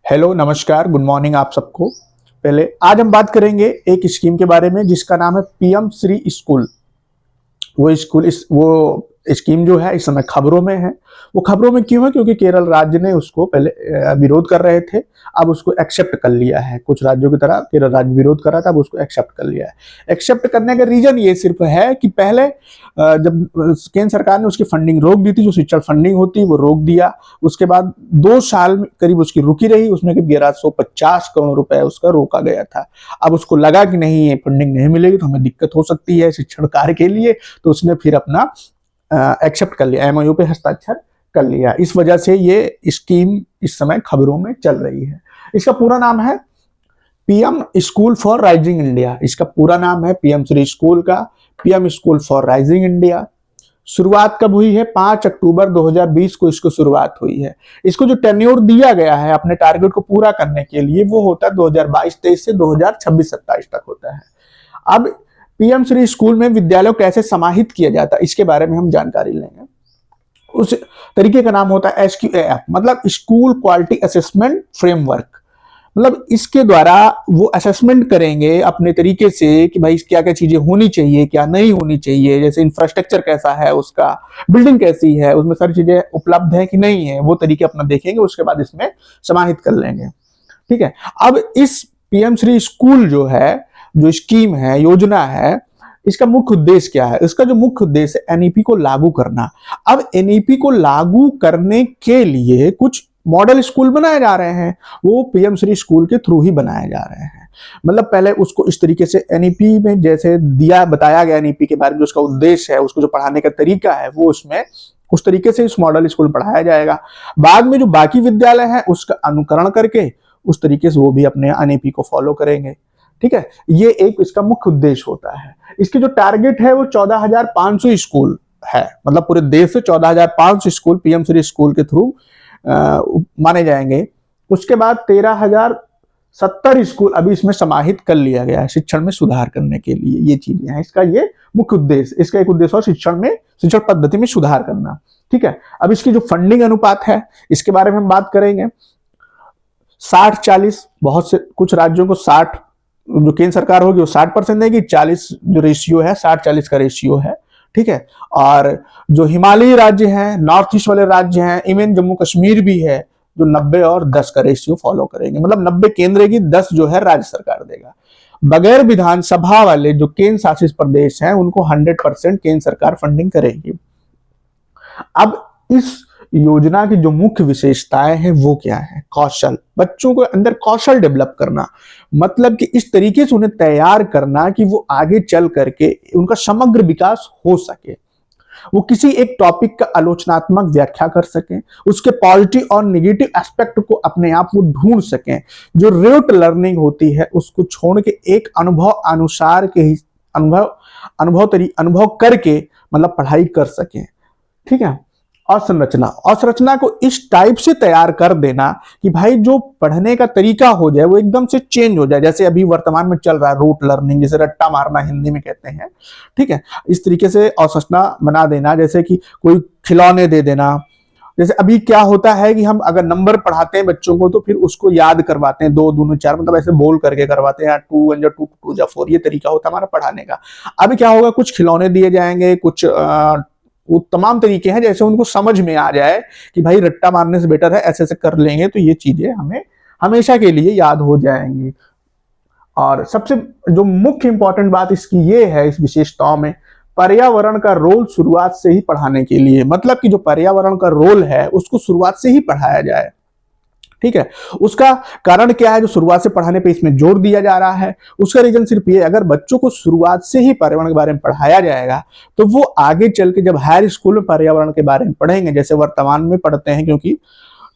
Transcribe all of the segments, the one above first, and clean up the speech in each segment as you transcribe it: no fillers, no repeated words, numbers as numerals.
Hello नमस्कार good morning आप सबको। पहले आज हम बात करेंगे एक स्कीम के बारे में जिसका नाम है पीएम श्री स्कूल। वो स्कीम जो है इस समय खबरों में है। वो खबरों में क्यों है? क्योंकि केरल राज्य ने उसको पहले विरोध कर रहे थे। अब उसको एक्सेप्ट कर लिया है। कुछ राज्यों की तरह केरल राज्य विरोध कर रहा था, अब उसको एक्सेप्ट कर लिया है। एक्सेप्ट करने का रीजन ये सिर्फ है कि पहले जब केंद्र सरकार ने उसकी फंडिंग रोक दी थी, जो शिक्षण फंडिंग होती वो रोक दिया। उसके बाद 2 साल करीब उसकी रुकी रही, उसमें करीब 1150 करोड़ रुपए उसका रोका गया था। अब उसको लगा कि नहीं, ये फंडिंग नहीं मिलेगी तो हमें दिक्कत हो सकती है शिक्षण कार्य के लिए, तो उसने फिर अपना एक्सेप्ट कर लिया, एमओयू पे हस्ताक्षर कर लिया। इस वजह से ये स्कीम इस समय खबरों में चल रही है। इसका पूरा नाम है PM school for rising India. इसका पूरा नाम है पीएम श्री स्कूल का PM school for rising India. शुरुआत कब हुई है? 5 अक्टूबर 2020 को इसको शुरुआत हुई है। इसको जो टेन्योर दिया गया है अपने टारगेट को पूरा करने के लिए वो होता है 2022-23 से 2026-27 तक होता है। अब पीएम श्री स्कूल में विद्यालयों को कैसे समाहित किया जाता है इसके बारे में हम जानकारी लेंगे। उस तरीके का नाम होता है SQAF, मतलब स्कूल क्वालिटी असेसमेंट फ्रेमवर्क। मतलब इसके द्वारा वो असेसमेंट करेंगे अपने तरीके से कि भाई क्या क्या चीजें होनी चाहिए, क्या नहीं होनी चाहिए, जैसे इंफ्रास्ट्रक्चर कैसा है, उसका बिल्डिंग कैसी है, उसमें सारी चीजें उपलब्ध है कि नहीं है, वो तरीके अपना देखेंगे। उसके बाद इसमें समाहित कर लेंगे। ठीक है। अब इस पीएम श्री स्कूल जो है, जो स्कीम है, योजना है, इसका मुख्य उद्देश्य क्या है? इसका जो मुख्य उद्देश्य है एनईपी को लागू करना। अब एनईपी को लागू करने के लिए कुछ मॉडल स्कूल बनाए जा रहे हैं, वो पीएम श्री स्कूल के थ्रू ही बनाए जा रहे हैं। मतलब पहले उसको इस तरीके से एनईपी में जैसे दिया बताया गया, एनईपी के बारे में जो उसका उद्देश्य है, उसको जो पढ़ाने का तरीका है, वो उसमें उस तरीके से इस मॉडल स्कूल पढ़ाया जाएगा। बाद में जो बाकी विद्यालय हैं उसका अनुकरण करके उस तरीके से वो भी अपने एनईपी को फॉलो करेंगे। ठीक है। ये एक इसका मुख्य उद्देश्य होता है। इसके जो टारगेट है वो 14,500 स्कूल है। मतलब पूरे देश से 14,500 स्कूल पीएम श्री स्कूल के थ्रू माने जाएंगे। उसके बाद 13,070 स्कूल अभी इसमें समाहित कर लिया गया है शिक्षण में सुधार करने के लिए। ये चीजें हैं इसका ये मुख्य उद्देश्य। इसका एक उद्देश्य और शिक्षण पद्धति में सुधार करना। ठीक है। अब इसकी जो फंडिंग अनुपात है इसके बारे में हम बात करेंगे। 60-40, बहुत से कुछ राज्यों को 60, जो केंद्र सरकार होगी वो 60% देगी, 40 जो रेशियो है 60-40 का रेशियो है। ठीक है। और जो हिमालयी राज्य हैं, नॉर्थ ईस्ट वाले राज्य हैं, इवन जम्मू कश्मीर भी है, जो 90 और 10 का रेशियो फॉलो करेंगे। मतलब 90 केंद्र की, 10 जो है राज्य सरकार देगा। बगैर विधानसभा वाले जो केंद्र शासित प्रदेश हैं उनको 100% केंद्र सरकार फंडिंग करेगी। अब इस योजना की जो मुख्य विशेषताएं हैं वो क्या है? कौशल, बच्चों को अंदर कौशल डेवलप करना, मतलब कि इस तरीके से उन्हें तैयार करना कि वो आगे चल करके उनका समग्र विकास हो सके। वो किसी एक टॉपिक का आलोचनात्मक व्याख्या कर सकें, उसके पॉजिटिव और निगेटिव एस्पेक्ट को अपने आप वो ढूंढ सकें। जो रोट लर्निंग होती है उसको छोड़ के एक अनुभव अनुसार के ही अनुभव करके मतलब पढ़ाई कर सकें। ठीक है। और संरचना को इस टाइप से तैयार कर देना कि भाई जो पढ़ने का तरीका हो जाए वो एकदम से चेंज हो जाए। जैसे अभी वर्तमान में चल रहा है रूट लर्निंग, जिसे रट्टा मारना हिंदी में कहते हैं। ठीक है। इस तरीके से अवसंरचना बना देना, जैसे कि कोई खिलौने दे देना। जैसे अभी क्या होता है कि हम अगर नंबर पढ़ाते हैं बच्चों को तो फिर उसको याद करवाते हैं, 2 दूनी 4, मतलब ऐसे बोल करके करवाते हैं, 2 1 2 2 4, ये तरीका होता है हमारा पढ़ाने का। अभी क्या होगा, कुछ खिलौने दिए जाएंगे, कुछ वो तमाम तरीके हैं जैसे उनको समझ में आ जाए कि भाई रट्टा मारने से बेटर है ऐसे ऐसे कर लेंगे तो ये चीजें हमें हमेशा के लिए याद हो जाएंगी। और सबसे जो मुख्य इंपॉर्टेंट बात इसकी ये है, इस विशेषताओं में पर्यावरण का रोल शुरुआत से ही पढ़ाने के लिए, मतलब कि जो पर्यावरण का रोल है उसको शुरुआत से ही पढ़ाया जाए। ठीक है। उसका कारण क्या है जो शुरुआत से पढ़ाने पे इसमें जोर दिया जा रहा है? उसका रीजन सिर्फ ये, अगर बच्चों को शुरुआत से ही पर्यावरण के बारे में पढ़ाया जाएगा तो वो आगे चल के जब हायर स्कूल में पर्यावरण के बारे में पढ़ेंगे, जैसे वर्तमान में पढ़ते हैं, क्योंकि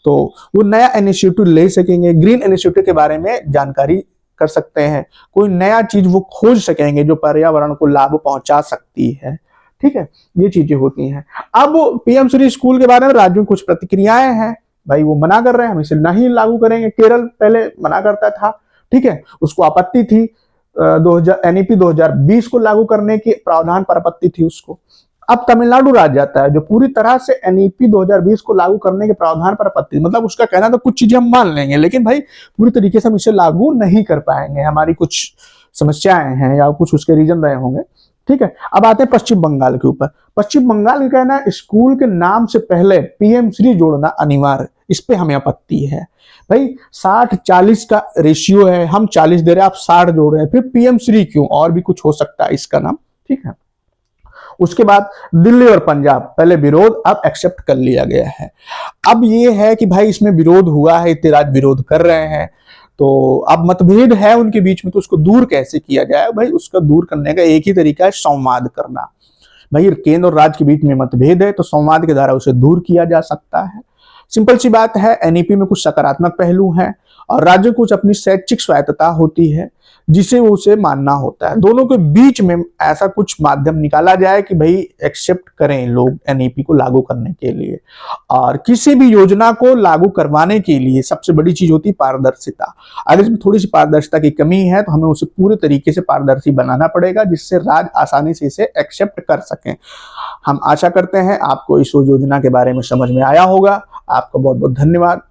तो वो नया इनिशिएटिव ले सकेंगे, ग्रीन इनिशिएटिव के बारे में जानकारी कर सकते हैं, कोई नया चीज वो खोज सकेंगे जो पर्यावरण को लाभ पहुंचा सकती है। ठीक है। ये चीजें होती हैं। अब पीएम श्री स्कूल के बारे में राज्यों में कुछ प्रतिक्रियाएं हैं। भाई वो मना कर रहे हैं, हम इसे नहीं लागू करेंगे। केरल पहले मना करता था। ठीक है। उसको आपत्ति थी, 2000 एनईपी 2020 को लागू करने की प्रावधान पर आपत्ति थी उसको। अब तमिलनाडु राज्य आता है जो पूरी तरह से एनईपी 2020 को लागू करने के प्रावधान पर आपत्ति, मतलब उसका कहना था कुछ चीजें हम मान लेंगे लेकिन भाई पूरी तरीके से हम इसे लागू नहीं कर पाएंगे, हमारी कुछ समस्याएं हैं या कुछ उसके रीजन रहे होंगे। ठीक है, अब आते हैं पश्चिम बंगाल के ऊपर। पश्चिम बंगाल का कहना है स्कूल के नाम से पहले पीएम श्री जोड़ना अनिवार्य, इस पे हमें आपत्ति है। भाई 60-40 का रेशियो है, हम 40 दे रहे हैं, आप 60 जोड़ रहे हैं, फिर पीएम श्री क्यों, और भी कुछ हो सकता है इसका नाम। ठीक है, उसके बाद दिल्ली और पंजाब, पहले विरोध अब एक्सेप्ट कर लिया गया है। अब ये है कि भाई इसमें विरोध हुआ है, इतने राज्य विरोध कर रहे हैं, तो अब मतभेद है उनके बीच में, तो उसको दूर कैसे किया जाए। भाई उसका दूर करने का एक ही तरीका है, संवाद करना। भाई केंद्र और राज्य के बीच में मतभेद है तो संवाद के द्वारा उसे दूर किया जा सकता है। सिंपल सी बात है, एनईपी में कुछ सकारात्मक पहलू हैं और राज्य को कुछ अपनी शैक्षिक स्वायत्तता होती है जिसे वो उसे मानना होता है। दोनों के बीच में ऐसा कुछ माध्यम निकाला जाए कि भाई एक्सेप्ट करें लोग एनईपी को लागू करने के लिए। और किसी भी योजना को लागू करवाने के लिए सबसे बड़ी चीज होती है पारदर्शिता। अगर इसमें थोड़ी सी पारदर्शिता की कमी है तो हमें उसे पूरे तरीके से पारदर्शी बनाना पड़ेगा जिससे राज्य आसानी से इसे एक्सेप्ट कर सकें। हम आशा करते हैं आपको इस योजना के बारे में समझ में आया होगा। आपका बहुत बहुत धन्यवाद।